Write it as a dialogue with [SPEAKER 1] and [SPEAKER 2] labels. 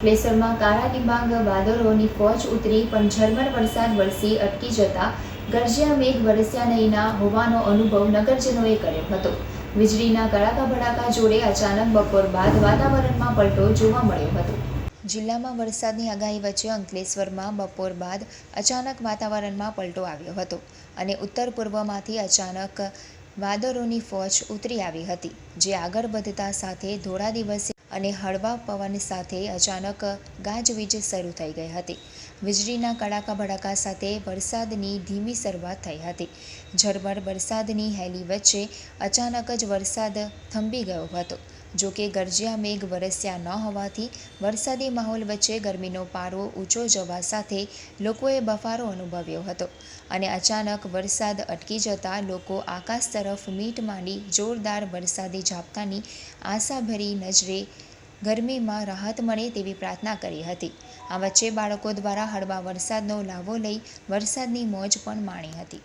[SPEAKER 1] અંકલેશ્વરમાં કાળા ડિબાંગ વાદળોની ફોજ ઉતરી પણ ઝરમર વરસાદ વરસી અટકી જતા ગરજ્યા મેઘ વરસ્યા નહીંના હોવાનો અનુભવ નગરજનોએ કર્યો હતો। વીજળીના કડાકા ભડાકા જોડે અચાનક બપોર બાદ વાતાવરણમાં પલટો જોવા મળ્યો હતો। જિલ્લામાં વરસાદની આગાહી વચ્ચે અંકલેશ્વરમાં બપોર બાદ અચાનક વાતાવરણમાં પલટો આવ્યો હતો અને ઉત્તર પૂર્વમાંથી અચાનક વાદળોની ફોજ ઉતરી આવી હતી, જે આગળ વધતા સાથે ધોળા દિવસે અને હળવા પવન સાથે અચાનક ગાજવીજ શરૂ થઈ ગઈ હતી। વીજળીના કડાકા ભડાકા સાથે વરસાદની ધીમી શરૂઆત થઈ હતી। ઝરમર વરસાદની હેલી વચ્ચે અચાનક જ વરસાદ થંભી ગયો હતો। જો કે ગરજ્યા મેઘ વરસ્યા ન હોવાથી વરસાદી માહોલ વચ્ચે ગરમીનો પારો ઊંચો જવા સાથે લોકોએ બફારો અનુભવ્યો હતો અને અચાનક વરસાદ અટકી જતાં લોકો આકાશ તરફ મીટ માંડી જોરદાર વરસાદી ઝાપટાની આશાભરી નજરે ગરમીમાં રાહત મળે તેવી પ્રાર્થના કરી હતી। આ વચ્ચે બાળકો દ્વારા હળવા વરસાદનો લાવો લઈ વરસાદની મોજ પણ માણી હતી।